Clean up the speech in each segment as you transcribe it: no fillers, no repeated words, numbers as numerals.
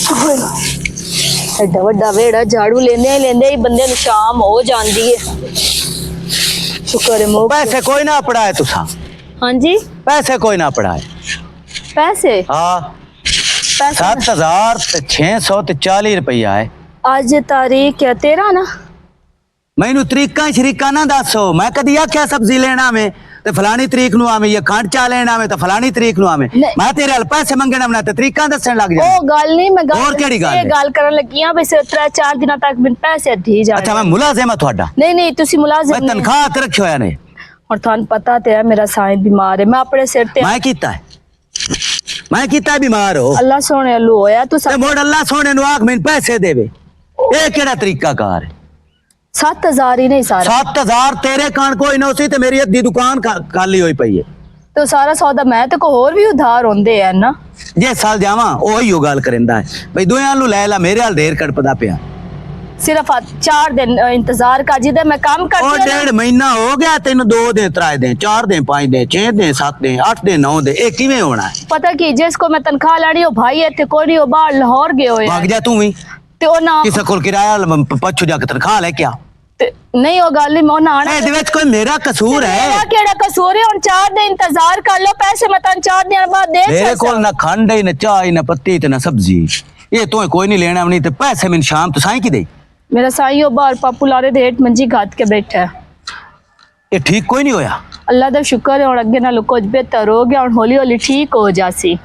एडा वड्डा वेड़ा झाड़ू लेंदे ही बंदे नूं शाम हो जांदी है। शुक्र है मोह पैसे कोई ना पढ़ाए तुसा? हाँ जी पैसे कोई ना पढ़ाए? पैसे हाँ पैसे 7,640 रुपया है। आज तारीख क्या 13 ना? मैनू तरीका शरीका ना दसो। मैं कदी आख्या सब्जी लेना में ते फलानी तरीक नू आवे या खंड चा लेना में ते फलानी तरीक नू आवे। मैं तेरे हल पैसे मंगना बना ते तरीका दसन लग जा। ओ गल नहीं मैं और केड़ी गल ये गल करन लगी हां बस 3-4 दिन तक मैं पैसे दी जा। अच्छा मैं मुलाजिम हां तुहाडा? नहीं तुसी मुलाजिम मैं तनख्वाह ते रखियो है ने। और थान पता ते है मेरा साईं बीमार है। मैं अपने सिर ते मैं कीता बीमार हो। अल्लाह सोने लो होया तू ते मोड़ अल्लाह सोने नु आख मैनू पैसे देवे। ए केड़ा तरीका कार है? 7,000 ही नहीं सारा। 7,000 तेरे कान कोई ना उसी ते मेरी अद्धी दुकान खाली होई पई है। तो सारा सौदा मैं तो को और भी उधार होंदे है ना। जे साल जावा ओही हो गल करिंदा है भाई दुनिया नु ले ला मेरे हाल देर कड़पदा पिया। सिर्फ 4 दिन इंतजार कर जिदे मैं काम करती और 1.5 महीना हो गया तेन 2 दिन 3 दिन 4 दिन 5 दिन 6 दिन 7 दिन 8 दिन 9 दिन ए किवें होना है? पता की जिसको मैं तनख्वाह लानी हो भाई इत्थे कोई नहीं, बाहर लाहौर गए होए भाग जा तू भी ते ओ ना किसे कोल किराया पछू जाके तनख्वाह ले क्या? नहीं वो गल नहीं मैं आना ए विच कोई मेरा कसूर है? मेरा केड़ा कसूर है? हुन 4 दिन इंतजार कर लो, पैसे मैं तन 4 दिन बाद दे मेरे कोल ना खंड है ना चाय ना पत्ती ते ना सब्जी। ये तो कोई नहीं लेना नहीं ते पैसे मैंने शाम तो साईं की दे। मेरा साईं ओ बाहर पापू लारे दे हेठ मंजी घात के बैठा है। ये ठीक कोई नहीं होया? अल्लाह दा शुक्र है और अगे नाल कुछ बेहतर हो गया। हुन हौली हौली ठीक हो जासी।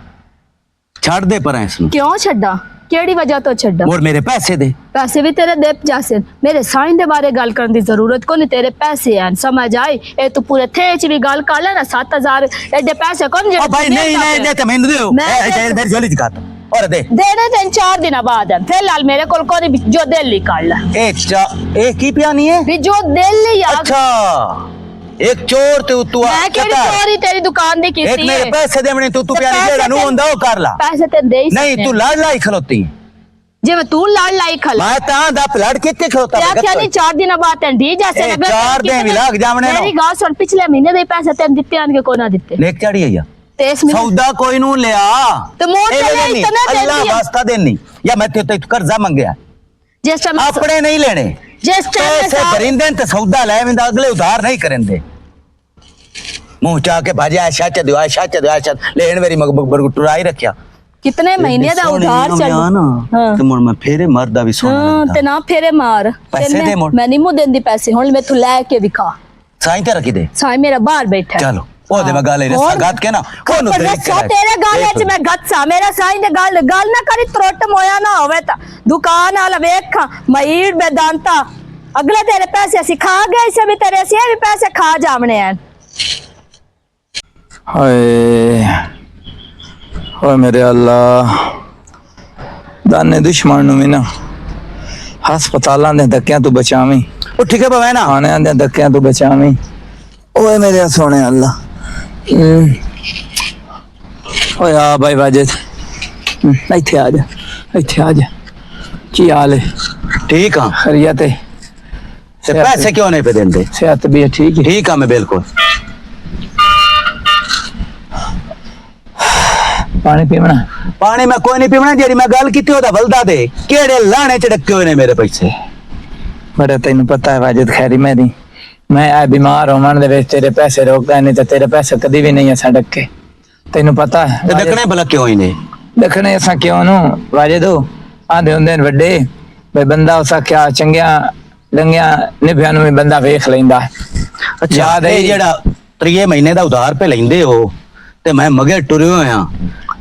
छड़ दे पर इसनु। क्यों छड्डा? केड़ी वजह तो छड्डा? और मेरे पैसे दे। पैसे भी तेरे दे जासे। मेरे साईं दे बारे गल करन दी जरूरत को नहीं, तेरे पैसे हैं समझ आई। ए तू पूरे थे च भी गल कर ले ना 7,000 एडे पैसे कौन ओ भाई नहीं दे ते मैनू देओ। ए मेरी झोली च काट और दे। देने 3-4 दिन बाद है फिलहाल मेरे कोल कोई जो दिल निकाल ला। एक की पियानी है भी जो दिल ही आ। अच्छा एक चोर तू मैं केड़ी चोरी तेरी दुकान दी कीती है? एक मेरे पैसे देवने तू प्यारी जेड़ा नु होंदा ओ कर ला। पैसे ते दे ही नहीं तू लड़ लाई खलोती जे मैं तू लड़ लाई खल मैं ता दा लड़ के खलोता क्या क्या नहीं 4 दिन बाद डी जैसे 4 दिन भी लाग जावने मेरी गाल सुन पिछले महीने दे पैसे तेन दित्ते आन के को ना दित्ते नेक चढ़ी है ते इसमें सौदा कोई नु लिया तो मोर चले इतना दे अल्लाह वास्ता देनी या मैं ते कर्जा मंगया जिस टाइम अपने नहीं लेने जिस टाइम पैसे भरिंदे ते सौदा ले विंदा अगले उधार नहीं करेंदे। मुंह चा के भाजा आशा च दो लेन मेरी मगबर टुराई रखया। कितने महीने दा उधार चल ना ते मोर मैं फेरे मरदा भी सोना हां ते ना फेरे मार पैसे दे मोर मैं नहीं मुंह देंदी पैसे हुन मैं तू ले के विखा साईं ते रखी दे। साईं मेरा बाहर बैठा है। चलो ओ दे मैं गाले रस्सा गात के ना ओनु देख के तेरे गाले च मैं गत्सा मेरा साईं दे गल ना करी त्रोट मोया ना होवे ता दुकान वाला वेखा मईर बेदांता अगले तेरे पैसे सिखा गए इसे भी तेरे से भी पैसे खा जावने हैं। हाय हाय मेरे अल्लाह दाने दुश्मन नु भी ना हस्पतालां दे धक्कियां तू बचावी ओ ठीक है भाई ना खाने दे धक्कियां तू बचावी। ओए मेरे सोने अल्लाह ओए आ भाई वाजिद इत्थे आ जा की हाल है? ठीक हां खैरियत है? पैसे क्यों नहीं पे देंदे? सेहत भी ठीक है? ठीक हां मैं बिल्कुल। पानी पीवना? पानी मैं कोई नहीं पीवना जेडी मैं गल कीती ओदा बलदा दे केड़े लाणे च डके होए ने मेरे पैसे। बड़ा तेन पता है वाजिद खैरी मेरी मैं आ बीमार होवन दे विच तेरे पैसे रोकदा नहीं ते तेरे पैसे कदी भी नहीं असा डके। तेन पता है ते डकने भला क्यों ही ने? डकने असा क्यों नु वाजिद आंदे हुंदे ने वड्डे भाई बंदा उसा क्या चंगिया लंगिया निभ्या नु बंदा वेख लैंदा। अच्छा याद है जेड़ा 3 महीने दा उधार पे लेंदे हो ते मैं मगे टुरे होया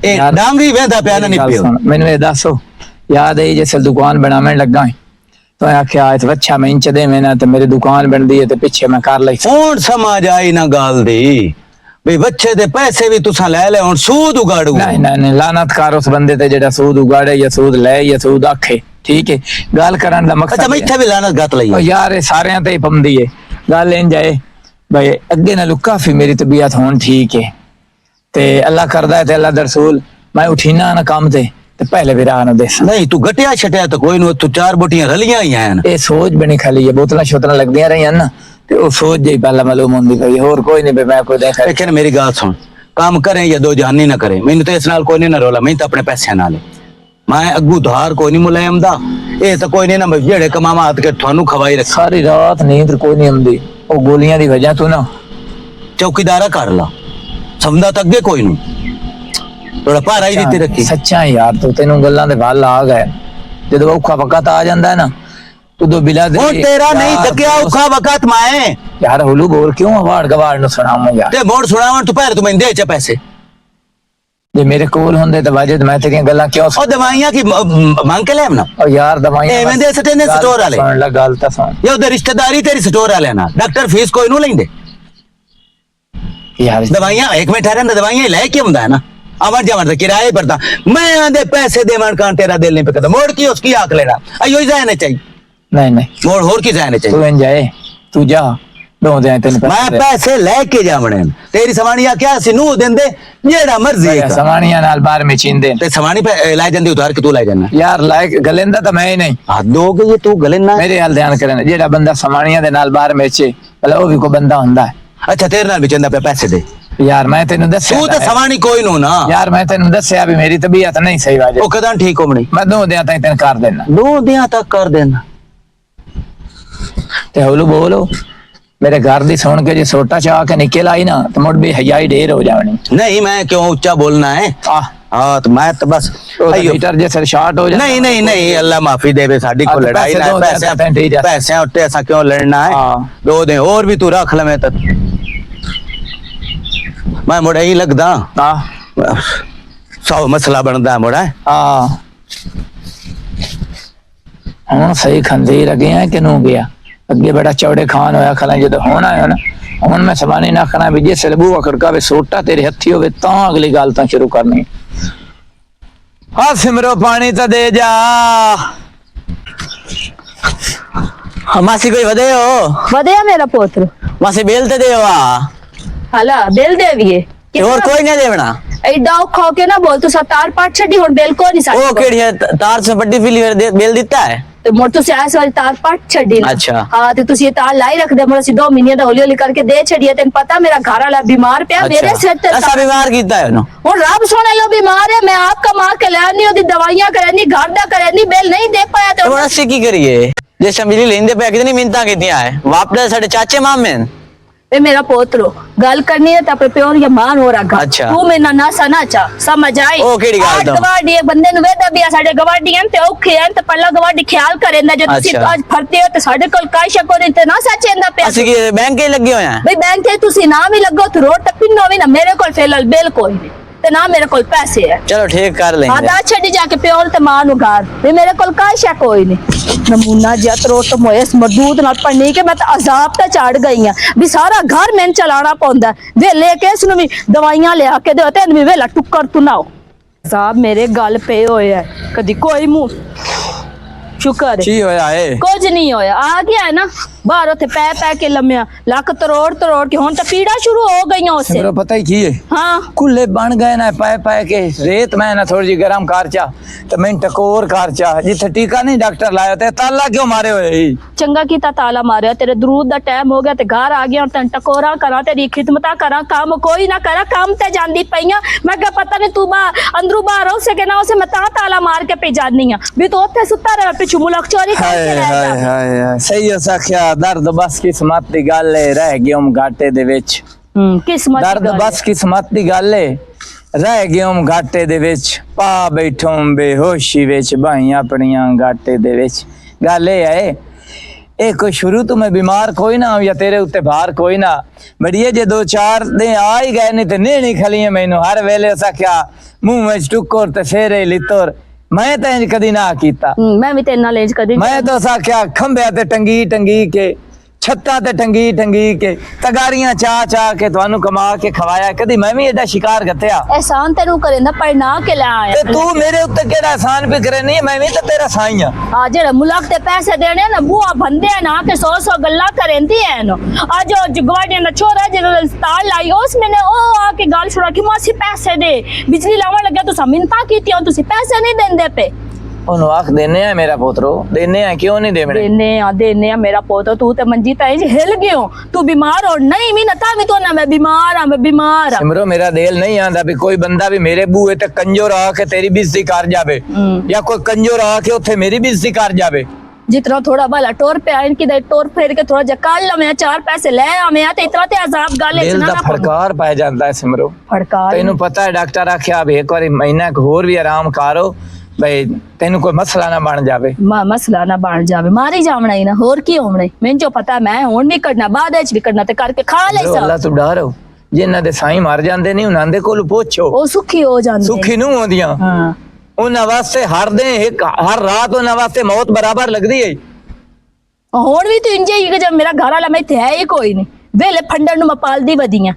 ए डांगरी वेंदा पिया ना निपियो। मैनू ए दसो याद है जैसे दुकान बनावन लगा तो आख्या इस अच्छा मैं इंच दे मैं ना ते मेरी दुकान बनदी है ते पीछे मैं कर लई। हुन समझ आई ना गल दी भाई बच्चे दे पैसे भी तुसा ले ले हुन सूद उगाड़ू। नहीं लानत कर उस बंदे ते जेड़ा सूद उगाड़े या सूद ले या सूद आखे। ठीक है गल करन दा मकसद। अच्छा मैं इत्थे भी लानत गत लई ओ यार ए सारेयां ते ही पमदी है गल इंज जाए भाई अगे नालों काफी मेरी तबीयत हुन ठीक है ते अल्लाह करदा है ते अल्लाह दा रसूल मैं उठीना ना काम ते पहले भी राह ना दे नहीं तू गटिया छटिया तो कोई नु तू 4 बोटियां रलियां ही हैं। ए सोच बनी खाली है बोतलां शोतलां लगदियां रहियां ना ते ओ सोच जे पहला मालूम होंदी पई होर कोई नहीं मैं कोई देखा। लेकिन मेरी गाल सुन काम करें या दो जानी ना करें मैनू तो इस नाल कोई नहीं ना रोला मैं तो अपने पैसे नाल मैं अगू धार कोई नहीं मुलायम दा ये तो कोई नहीं ना जेड़े कमावा हाथ के थानू खवाई रख सारी रात नींद कोई नहीं आती वो गोलियां दी वजह तो ना चौकीदारा कर ला समझा तो अगे कोई नहीं थोड़ा भारा ही ਦਿੱਤੀ रखी सच्चा यार तू तेनू गल्लां दे वल आ गए जदों औखा वक्त आ जांदा है ना उदों बिला दे और तेरा नहीं तकिया औखा वक्त माए यार होलू बोल क्यों अवार्ड गवाड़ नु सुनाऊं यार ते मोड़ सुनावन तू पैर तू मैं दे च पैसे जे मेरे कोल हुंदे ते वाजिद मैं तेरी गल्लां क्यों ओ दवाइयां की मांग के ले ना ओ यार दवाइयां एवें दे सटे ने स्टोर वाले सुन ला गल ता सुन ये उधर रिश्तेदारी तेरी स्टोर वाले ना डॉक्टर फीस कोई नु लेंदे यार दवाइयां एक में ठहरन दवाइयां ले के हुंदा है ना आवर जावर दा किराए पर दा मैं आंदे पैसे देवन कान तेरा दिल नहीं पे कदा मोड़ की उसकी आंख लेना अयो ही जाने चाहिए नहीं नहीं मोड़ होर की जाने तू चाहिए इन जाए तू जा दो दे तेन मैं पैसे लेके जावणे तेरी सवाणिया क्या सिनू देंदे जेड़ा मर्जी है सवानिया नाल बार में चींदे ते सवाणी पे लाई जंदी उतार के तू लाई जाना यार लाइक गलेंदा तो मैं ही नहीं हाथ दोगे ये तू गले ना मेरे हाल ध्यान करना जेड़ा बंदा सवानिया दे नाल बार में चे भला वो भी को बंदा हुंदा है अच्छा तेरे नाल भी चंदा पे पैसे दे यार मैं तेन दस तू तो सवाणी कोई नो ना यार मैं तेन दस्या भी मेरी तबीयत नहीं सही वाजे ओ कदां ठीक होमणी मैं दो दिया तक तेन कर देना दो दिया तक कर देना ते होलू बोलो मेरे घर दी सुन के जे सोटा चाह के निकल आई ना तो मुड़ भी हयाई ढेर हो जावनी नहीं मैं क्यों ऊंचा बोलना है हाँ तो मैं तो बस मीटर जैसे शॉर्ट हो जाए नहीं नहीं नहीं अल्लाह माफी देवे साडी को लड़ाई ना पैसे उठे ऐसा क्यों लड़ना है दो दे और भी तू रख ले मैं तो मैं मुड़ा ही लगदा सौ मसला बनदा मुड़ा हुन सही खंदी लगे हैं कि नू गया अगे बड़ा चौड़े खान होया खला जो होना है ना हुन मैं सवानी ना खाना भी जिस बूआ खड़का वे सोटा तेरे हथी होवे तां अगली गल तां शुरू करनी हाँ सिमरो पानी तो दे जा मासी कोई वदे हो वधिया मेरा पोत्र मासी बेल ते दे वा हला बेल देविए और कोई नहीं देवना एडा खो के ना बोल तू तार पाट छड़ी हुन बेल को नहीं ओ केड़ी है तार से बड़ी फिली बेल दिता है तो मोर तो सियास वाली तार पाट छड़ी अच्छा हां तो तुसी ये तार लाई रख दे मोर सी 2 महीने दा होली होली करके दे छड़िए तेन पता मेरा घर वाला बीमार पिया मेरे सिर ते ऐसा बीमार कीता है ना और रब सोने लो बीमार है मैं आपका मां के लानी ओदी दवाइयां करनी घर दा करनी बेल नहीं दे पाया तो ऐसे की करिए जैसे मिली लेंदे पे कितनी मिन्नता कीतियां है वापस साडे चाचे मामे ए मेरा पोत्रो गल करनी है तो अपने प्योर या मान हो रहा अच्छा तू मेरा नासा ना चा समझ आई ओ केड़ी गल तो गवाडी एक बंदे नु वेदा भी साडे गवाडी हैं ते औखे हैं ते पल्ला गवाडी ख्याल करेंदा जो तुसी आज फरते हो ते साडे कोल काई शक होने ते ना सचेंदा पे असि की बैंक के लगे होया भाई बैंक के तुसी ना भी लगो तो रोड टपिनो भी ना मेरे कोल फेलल बिल कोई नहीं ते ना मेरे कोल पैसे है चलो ठीक कर लेंगे हां दा छड़ी जाके प्योर ते मान उगार भी मेरे कोल काई शक कोई नहीं नमूना जतरो तो मोयस मदूद ना पढ़नी के मैं तो अजाब ते चढ़ गई हां भी सारा घर मैंने चलाना पौंदा वे लेके इसनु भी दवाइयां ले आके दे ते भी वेला टुक्कर तू ना अजाब मेरे गल पे होए है कदी कोई मुंह शुक्र की होया है कुछ नहीं होया आ गया है ना बाहर उथे पै पै के लम्या लक तरोड़ के हुन तो पीड़ा शुरू हो गईयां उससे सिमरो पता ही की है हां कुल्ले बन गए ना पाए पाए के रेत में ना थोड़ी जी गरम कारचा तो मैं टकोर कारचा जिथे टीका नहीं डॉक्टर लाया ते ताला क्यों मारे होए चंगा कीता ताला मारे तेरे दरूद दा टाइम हो गया ते घर आ गया तन टकोरा करा तेरी खिदमता करा काम कोई ना करा काम ते जांदी पईया मैं क्या पता नहीं तू बा अंदरू बाहर हो सके ना उसे मैं ताला मार के पे जानी हां भी तो ओथे सुता रहे पिछु मुलक चोरी करके हाय हाय सही हो सख्या दर्द बस किस्मत दी गल है रह गयम घाटे दे विच किस्मत दर्द बस किस्मत दी गल है रह गयम घाटे दे विच पा बैठो बेहोशी विच बाहियां अपनियां घाटे दे विच गल है ए कोई शुरू तो मैं बीमार कोई ना या तेरे उत्ते भार कोई ना बड़िए जे 2-4 दिन आ ही गए नहीं ते नेणी खलिए मैनू हर वेले सख्या मुंह में टुक्कर ते फेरे लितोर मैं तो इंज कदी ना कीता मैं भी तेरे नाल इंज कदी मैं तो साख्या खंभे ते टंगी के छत्ता ते टंगी के तगारियां चा के थानू कमा के खवाया कदी मैं भी एडा शिकार गथया एहसान तेनू करेंदा पर ना के ला आया ते तू मेरे उत्ते केड़ा एहसान भी करे नहीं मैं भी तो तेरा साई हां आ जेड़ा मुलक ते पैसे देने ना बुआ बंदे ना के 100 गल्ला करेंदी है नो आज गवाडियां दा छोरा जेड़ा ताल लाई उस मैंने ओ आके गाल छुड़ा कि मासी पैसे दे बिजली लावन लगा तो मिन्नता कीती तुसी पैसे नहीं देंदे पे ਉਹਨੂੰ ਆਖ ਦੇਨੇ ਆ ਮੇਰਾ ਪੁੱਤਰੋ, ਦੇਨੇ ਆ, ਕਿਉਂ ਨਹੀਂ ਦੇਵਣੇ? देने मेरा पोतो तू ते मंजी ताई जी हिल गयो तू बीमार हो नहीं मी नता मी तो ना मैं बीमार हां सिमरो मेरा दिल नहीं आंदा भी कोई बंदा भी मेरे बूहे ते कंजोर आके तेरी बेइज्जती कर जावे या कोई कंजोर आके उथे मेरी बेइज्जती कर जावे। जितना थोड़ा भला टोर पे आइन की टोर फेर के थोड़ा जकाल लवे चार पैसे ले आवे ते इतना ते अजाब गाले दिल दा फड़कार पै जांदा है सिमरो। फड़कार तेनू पता है डॉक्टर आख्या अब एक बारी महीना होर भी आराम करो भाई तेनू कोई मसला ना बन जावे। मसला ना बन जावे मारी जावना ही ना होर की होवणे मैं जो पता मैं हुन भी करना बाद विच भी करना ते करके खा ले सा। अल्लाह तू डरो जिन्हां दे साईं मर जांदे नहीं उन्हां दे कोल पुछो ओ सुखी हो जांदे सुखी नु होंदियां। हां उन्हां वास्ते हर दिन एक हर रात उन्हां वास्ते मौत बराबर लगदी है। हुन भी तो इंजे ही जब मेरा घर वाला मैं थे ही कोई नहीं वेले फंडन नु मैं पालदी वदियां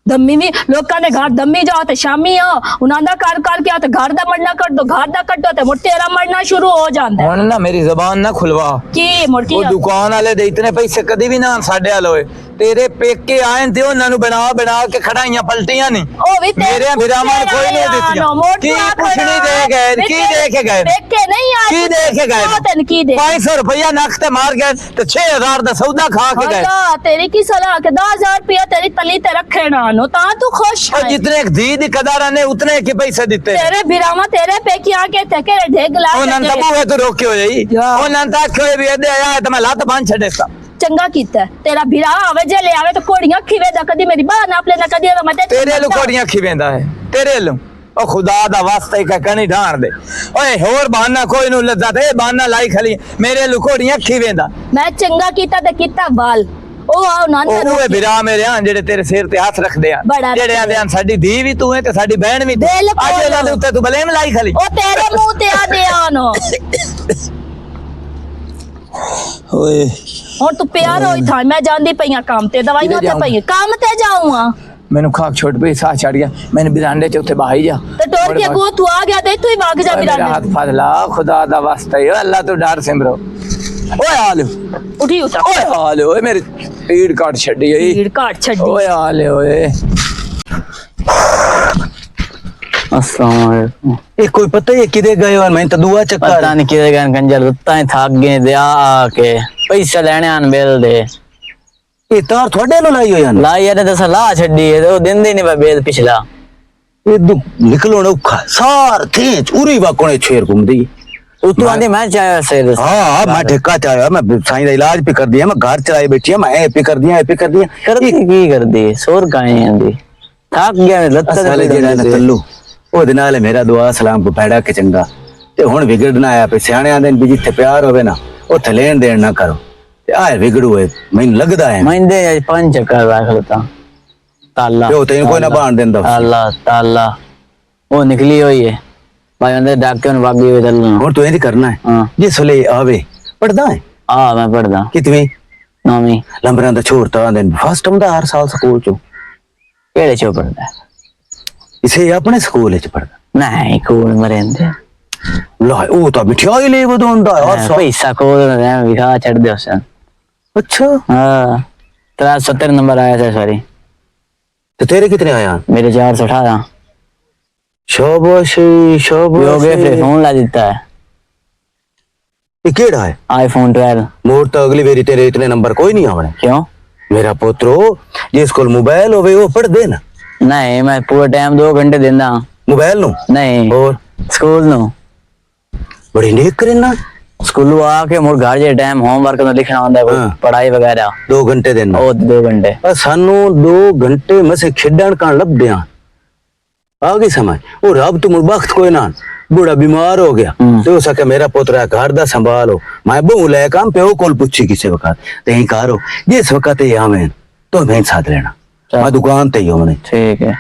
दम्मी भी लोकां दे घर दम्मी जाओ ते शामी आओ उन्हां दा कर के ते घर दा मरना कर दो घर दा कटो ते मुड़ तेरा मरना शुरू हो जांदा है। हुन ना मेरी जुबान ना खुलवा की मुड़ की वो दुकान वाले दे इतने पैसे कदी भी ना साडे वाल होए तेरे पेके आए ते उन्हां नु बना के खड़ाइयां पलटियां नहीं ओ भी मेरे बिरामा कोई नहीं दित्तियां की कुछ नहीं दे गए की दे के गए पेके नहीं आए की दे के गए तन की दे 500 रुपया नख ते मार गए ते 6000 दा सौदा खा के गए। अल्लाह तेरी की सलाह के 10000 रुपया तेरी तली ते रखे ना नो ता तू खुश और है जितने दी दी कदार ने उतने के पैसे दिते तेरे बिरामा तेरे पेके आके तके ढेग ला उन्हां ता बूहे तो रोक्यो जाई उन्हां ता आखे भी दे आया ते मैं लत बांध छड़ेसा चंगा कीता तेरा बिरा आवे जे ले आवे तो कोड़ियां खिवेदा कदी मेरी बाह नाप लेना कदी मैं तेरे लो कोड़ियां खिवेंदा है तेरे लो ओ खुदा दा वास्ते का कनी ढाण दे ओए होर बहाना कोई नु लज्जत है बहाना लाई खली मेरे लो कोड़ियां खिवेंदा मैं चंगा कीता ते कीता वाल ओ आओ नाना ओए बिरा मेरे हां जेड़े तेरे सिर ते हाथ रखदे आ जेड़े आंदे आ साडी धी भी तू है ते साडी बहन भी आज इना दे उत्ते तू बलेम लाई खली ओ तेरे मुंह ते आ दे आनो ओए और तू प्यार होई था मैं जानदी पईया काम ते दवाइयां ते पई काम ते जाऊंगा मैनू खाक छोड़ पे साह चढ़ गया मैंने बिरांडे च उथे बाही जा ते टोर के को तू आ गया ते तू ही भाग जा मेरा हाथ बिरांडे फड़ला खुदा दा वास्ता है अल्लाह तो डर सिमरो ओए आले उठी उठा ओए आले ओए मेरी पीड़ काट छड्डी है भीड़ काट छड्डी ओए आले ओए अस्सलाम वालेकुम। ये कोई पता है किधे गए और मैं तो दुआ चक्कर पता नहीं किधर गए कंजर लत्तां थक गए दे आके पैसे लेने आन बेल दे ये तार थोड़े लो लाई हो यार लाई यार दस ला छड्डी है तो दिन दे नहीं बेल पिछला ये दु निकलो ना उखा सार थे उरी वाकोने छेर घूमदी तू आंदी मैं चाहे से हां मैं ठेका चाहे मैं साईं दा इलाज भी कर दिया मैं घर चलाए बैठी मैं ए पे कर दिया करती की कर दी सोर काए आंदी थक गया लत्तां साले जेड़ा ना तल्लू ਉਹਦੇ ਨਾਲ ਮੇਰਾ ਦੁਆ ਸਲਾਮ ਕੋ ਪੈੜਾ ਕੇ ਚੰਗਾ ਤੇ ਹੁਣ ਵਿਗੜਨਾ ਆਇਆ ਪੇ ਸਿਆਣਿਆਂ ਦੇ ਵੀ ਜਿੱਥੇ ਪਿਆਰ ਹੋਵੇ ਨਾ ਉੱਥੇ ਲੈਣ ਦੇਣ ਨਾ ਕਰੋ ਤੇ ਆਏ ਵਿਗੜੂ ਹੈ ਮੈਨੂੰ ਲੱਗਦਾ ਹੈ मैं दे 5 चक्कर रख लेता ताला ਤੇ ਤੈਨੂੰ ਕੋਈ ਨਾ ਬਾਣ ਦਿੰਦਾ ताला ताला वो निकली हुई है भाई अंदर डाके न वागी हुई तल्ला ਹੁਣ ਤੂੰ ਇਹ ਕਰਨਾ ਹੈ हां ਜੇ ਸਲੇ ਆਵੇ ਪੜਦਾ ਹੈ हां मैं पढ़दा ਕਿਤਵੇਂ नौवीं ਲੰਬਰਾਂ ਦਾ ਛੋੜਤਾ ਆਂਦੇ ਫਸਟ ਹੁੰਦਾ ਹਰ ਸਾਲ ਸਕੂਲ ਚੋਂ केड़े चो पढ़दा ਇਸੇ ਆਪਣੇ ਸਕੂਲ ਵਿੱਚ ਪੜਦਾ नहीं कोल मरेंदे ਲੈ ਉਹ ਤਾਂ ਮਿਠਾਈ ਲੈ ਵਧਾਉਂਦਾ ਹਰ ਸਾਲ पैसा कोल ना विखा चढ़ दे उस ਅੱਛਾ हां तेरा 70 नंबर आया था सॉरी ਤੇ ਤੇਰੇ ਕਿਤਨੇ ਆਇਆ मेरे 418 शाबाश शाबाश योगे पे फोन ला देता है ये केड़ा है आईफोन 12 मोर तो अगली बारी तेरे इतने नंबर कोई नहीं आवने क्यों मेरा पुत्रो जिस कोल मोबाइल होवे वो पढ़ दे ना नहीं मैं पूरा टाइम 2 घंटे देना मोबाइल नु नहीं और स्कूल नु बड़ी नेक करे ना स्कूल आके मुड़ घर जे टाइम होमवर्क में लिखना होता है हाँ। पढ़ाई वगैरह 2 घंटे देना ओ 2 घंटे सानू 2 घंटे में से खेडण का लभदे आ गई समझ वो रब तो मुड़ वक्त कोई ना बूढ़ा बीमार हो गया तो हो सके मेरा पोतरा घर दा संभालो मैं बहु ले काम पे कोल पूछी किसी वक्त ते ही करो जिस वक्त ये आवे तो मैं साथ लेना मैं दुकान ते ही होने ठीक है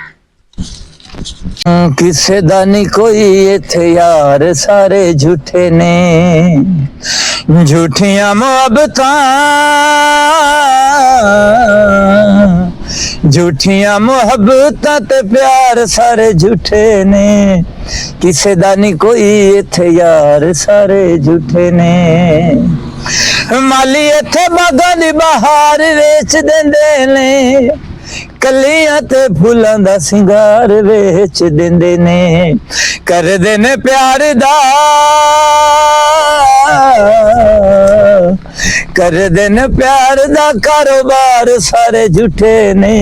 किसे दा नहीं कोई इथे यार सारे झूठे ने झूठियां मोहब्बतां झूठियां मोहब्बतां ते प्यार सारे झूठे ने किसे दा नहीं कोई इथे यार सारे झूठे ने माली इथे बागां दी बहार वेच देंदे ने कलियां ते फूलां दा सिंगार वेच दिंदे ने करदे ने प्यार दा करदे ने प्यार दा कारोबार सारे झूठे ने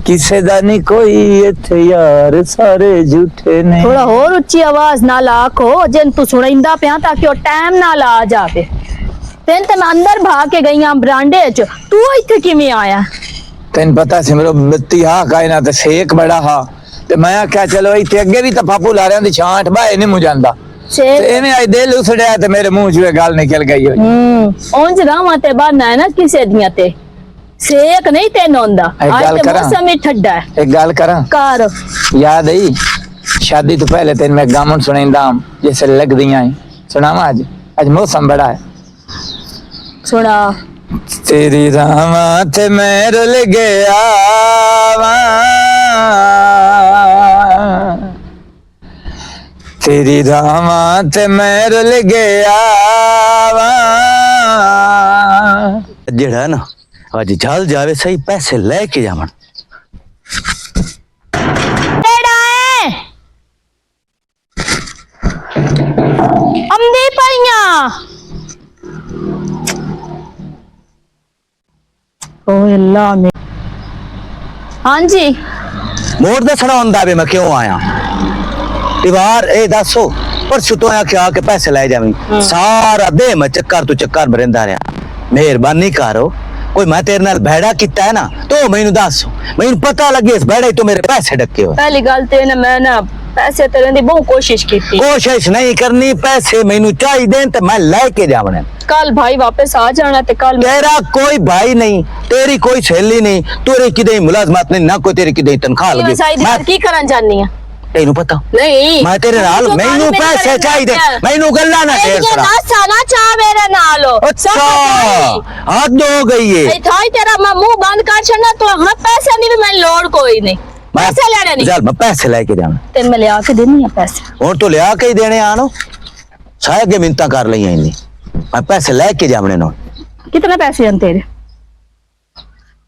किसे दा नहीं कोई इत्थे यार सारे झूठे ने थोड़ा और उच्ची आवाज नाल आखो जिन तू सुनैंदा पिया ताकि ओ टाइम नाल आ जावे तेन ते मैं अंदर भाग के गई हां बरांडे च तू इत्थे किवें आया तेन पता सिमरो बत्ती हा कायना ते सेक बड़ा हा ते मैं क्या चलो इत्थे अगे भी तपापू लारियां दी छांट बाए नहीं मुझांदा से ते एवें आई दिल उछड़िया ते मेरे मुंह च गल निकल गई होई ओंज रावां ते बहाना है ना किसे दियां ते सेक नहीं तेन होंदा एक आज गल ते करां? मौसम ही ठंडा है एक गल करा कार याद आई शादी तो पहले तेन मैं गामन सुनाइंदा जैसे लग दियां सुनावा आज मौसम बड़ा है सुना तेरी रामा ते मैं रुल गया तेरी रामा ते मैं रुल गया जेड़ा ना आज जल जावे सही पैसे लेके जावन टेढ़ा है अम्दी पाइया ओ अल्लाह में हाँ जी मोड़ दसना हुंदा वे मैं क्यों आया दीवार ए दसो परसों तो आया क्या के पैसे ले जावी सारा दे मैं चक्कर तो चक्कर बरेंदा रहा मेहरबानी करो कोई मैं तेरे नाल भेड़ा किता है ना तो मैनू दस मैनू पता लगे इस भेड़े तो मेरे पैसे डके हो पहली गल ते ना मैं ना पैसे तेरे दी बहुत कोशिश की थी कोशिश नहीं करनी पैसे मैनू चाहिए ते मैं लेके जावने कल भाई वापस आ जाना ते कल तेरा कोई भाई नहीं तेरी कोई सहेली नहीं तेरी किदे मुलाजमत नहीं ना कोई तेरी किदे तनख्वाह लगी मैं की करन जानी है तेनू पता नहीं मैं तेरे नाल मैनू पैसे चाहिए मैनू गल्ला ना शेयर करा ना चा मेरे नाल अच्छा हद हो गई है थाई तेरा मैं मुंह बंद कर छना तो हां पैसे नहीं भी मैं लोड़ कोई नहीं पैसे लेने नहीं चल मैं पैसे लेके जाना ते मैं ले आके देनी है पैसे और तो लिया के ही देने आनो सारे के मिन्नता कर लई इन्नी मैं पैसे लेके जावने नो कितने पैसे हैं तेरे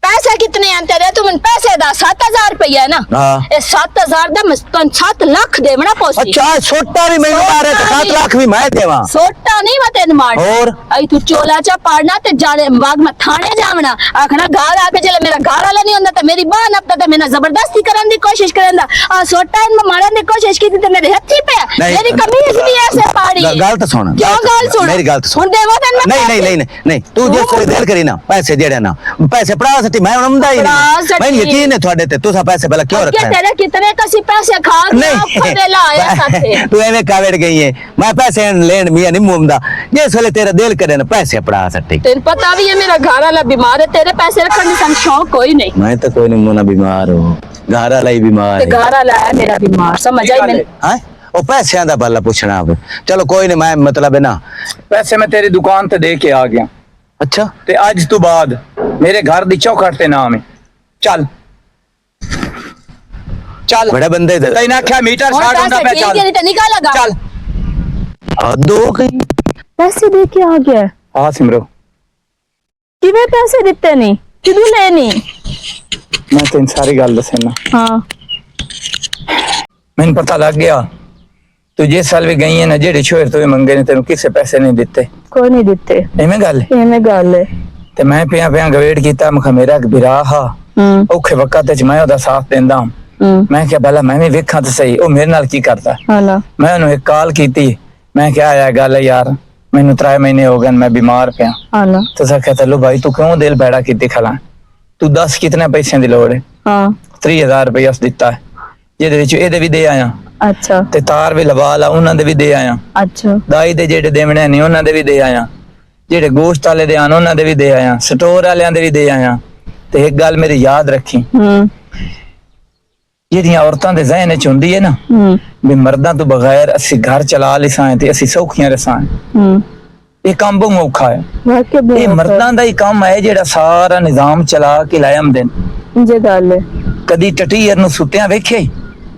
पैसे कितने हैं तेरे तुम पैसे दा 7000 रुपया है ना हाँ। ए 7000 दा मैं 7 लाख देवना पोसी अच्छा सोटा भी मैनू मारे तो 7 लाख भी मैं देवा सोटा नहीं मैं तेन मार और आई तू चोला चा पाड़ना ते जाने बाग में थाने जावना आखना घर आके चले मेरा घर वाला नहीं होंदा ते मेरी बहन अब ते मैंने जबरदस्ती करन दी कोशिश करंदा आ सोटा इन मारन दी कोशिश की ते मेरे हत्थी पे मेरी कमीज भी ऐसे पाड़ी गल तो सुन क्या गल सुन मेरी गल तो सुन देवा तेन मैं नहीं नहीं नहीं नहीं तू जिस तरह देर करी ना पैसे जेड़े ना पैसे पड़ा सकती मैं उनमदा ही नहीं मैं यकीन है थोड़े ते तुसा पैसे भला क्यों रखा है तेरे कितने कसी पैसे खा गया वेला आया साथे तू एवें कावड़ गई है मैं पैसे लेन मियां नहीं मुमदा जिस वेले तेरा दिल करे ना पैसे पड़ा सकती तेन पता भी है मेरा घर वाला बीमार है तेरे पैसे रखने का शौक कोई नहीं मैं तो कोई नहीं मुना बीमार हो घर वाला ही बीमार ते है घर वाला है मेरा बीमार समझ आई मैंने हैं ओ पैसे दा भला पूछना अब चलो कोई नहीं मैं मतलब है ना पैसे मैं तेरी दुकान ते दे के आ गया अच्छा ते आज तो बाद मेरे घर दी चौखट ते नाम है चल चल बड़े बंदे दे तैना क्या मीटर और शार्ट होना पे पैसे ठीक है नहीं तो निकाल लगा चल दो गई पैसे दे के आ गया हाँ सिमरो किवे पैसे दिते नहीं किदू लेनी मैं तेन सारी गल दसना हाँ मैंने पता लग गया तू जिस साल भी गई है ना जेड़े छोर तो मंगे ने तेन किसे पैसे नहीं दिते कोई नहीं दिते एवें गल एवें गल है ते मैं पिया पिया गवेट कीता मैं मेरा एक बिरा हा औखे वक्त च मैं ओदा साथ देंदा मैं क्या भला मैं भी वेखां ते सही ओ मेरे नाल की करदा हाला मैं उन्हें एक कॉल कीती मैं क्या आया गल यार मैनू 3 महीने हो गए मैं बीमार पिया हाला तो सा कहता लो भाई तू क्यों दिल बैड़ा कीती खला तू 10 कितने पैसे दी लोड़ है हाँ 30,000 रुपया दिता है ਜਿਹਦੇ ਵਿੱਚ ਇਹਦੇ ਵੀ ਦੇ ਆਇਆ अच्छा ਤੇ ਤਾਰ ਵੀ ਲਵਾ ਲਾ ਉਹਨਾਂ ਦੇ ਵੀ ਦੇ ਆਇਆ अच्छा ਦਾਈ ਦੇ ਜਿਹੜੇ ਦੇਵਣੇ ਨੇ ਉਹਨਾਂ ਦੇ ਵੀ ਦੇ ਆਇਆ ਜਿਹੜੇ ਗੋਸ਼ਤ ਵਾਲੇ ਦੇ ਆਣ ਉਹਨਾਂ ਦੇ ਵੀ ਦੇ ਆਇਆ ਸਟੋਰ ਵਾਲਿਆਂ ਦੇ ਵੀ ਦੇ ਆਇਆ ਤੇ ਇੱਕ ਗੱਲ ਮੇਰੀ ਯਾਦ ਰੱਖੀ ਜਿਹੜੀਆਂ ਔਰਤਾਂ ਦੇ ਜ਼ਿਹਨ ਵਿੱਚ ਹੁੰਦੀ ਹੈ ਨਾ ਵੀ ਮਰਦਾਂ ਤੋਂ ਬਗੈਰ ਅਸੀਂ ਘਰ ਚਲਾ ਲਿਸਾਂ ਤੇ ਅਸੀਂ ਸੌਖੀਆਂ ਰਸਾਂ ਇਹ ਕੰਮ ਬਹੁਤ ਔਖਾ ਹੈ ਇਹ ਮਰਦਾਂ ਦਾ ਹੀ ਕੰਮ ਹੈ ਜਿਹੜਾ ਸਾਰਾ ਨਿਜ਼ਾਮ ਚਲਾ ਕੇ ਲੈ ਆਉਂਦੇ ਨੇ ਜੇ ਗੱਲ ਹੈ ਕਦੀ ਟਟੀਰ ਨੂੰ ਸੁੱਤਿਆਂ ਵੇਖਿਆ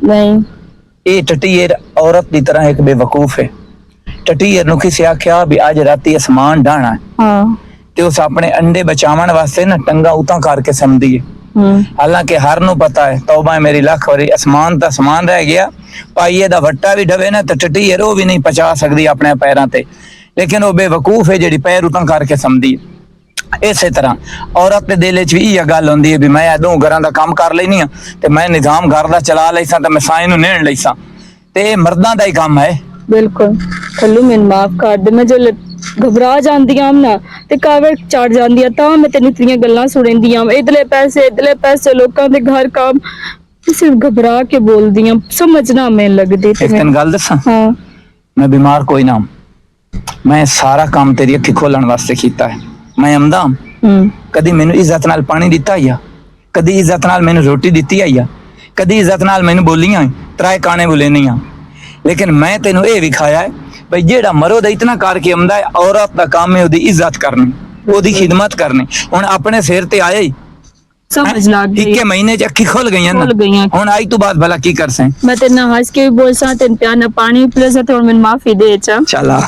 ਨਹੀਂ ਇਹ ਟਟੀਰ ਔਰਤ ਦੀ ਤਰ੍ਹਾਂ ਇੱਕ ਬੇਵਕੂਫ ਹੈ ਟਟੀਰ ਨੂੰ ਕਿਸੇ ਆਖਿਆ ਵੀ ਅੱਜ ਰਾਤੀ ਅਸਮਾਨ ਢਾਣਾ ਹਾਂ ਤੇ ਉਸ ਆਪਣੇ ਅੰਡੇ ਬਚਾਉਣ ਵਾਸਤੇ ਨਾ ਟੰਗਾ ਉਤਾਂ ਕਰਕੇ ਸਮਦੀ ਹੈ हालांकि हर नु पता है तौबा है मेरी लख वारी, आसमान ता समान रह गया, पाइए दा वट्टा भी डवे ना तो टटी है, वो भी नहीं पचा सकती अपने पैरों ते, लेकिन वो बेवकूफ है जिहड़ी पैर उतां करके समझदी है। इसे तरह औरत दे दिल च भी इह गल हुंदी है भी मैं दो घरां दा काम कर लैनी आ ते मैं निजाम घर दा चला लैसां ते मैं साईं नूं नेण लैसां, ते इह मर्दां दा ही काम है। बिल्कुल खल्लू मैनू माफ कर दे, मैं जो घबरा जांदी आं ना ते कावड़ चढ़ जांदी आ, तां मैं तेनू इतनियां गल्लां सुणींदी आं, इधले पैसे लोकां दे घर काम, सिर्फ घबरा के बोलदी आं, समझना मैं लगदी एक दिन गल दसां, हाँ मैं बीमार कोई ना, मैं सारा काम तेरी अखी खोलण वास्ते कीता है। मैं आमदा कदी मैनू इज्जत नाल पानी दिता आया, कदी इज्जत नाल मैनू रोटी दिती आया, कदी इज्जत नाल मैनू बोलियां त्राए काने बोले नहीं आ, लेकिन मैं तेनू ये विखाया है भाई जेड़ा मरो दा इतना करके आमदा है, औरत दा काम है ओदी इज्जत करनी, ओदी खिदमत करनी। हुण अपने सिर ते आए ही समझ लग गई, इक्के महीने च अखी खुल गई खुल गईयां। हुण आई तू बात भला की कर सैं? मैं तेरे नाल हंस के भी बोल सा, तेन प्यार ना पानी पिला सा, ते हुण मैनू माफी दे चा। चला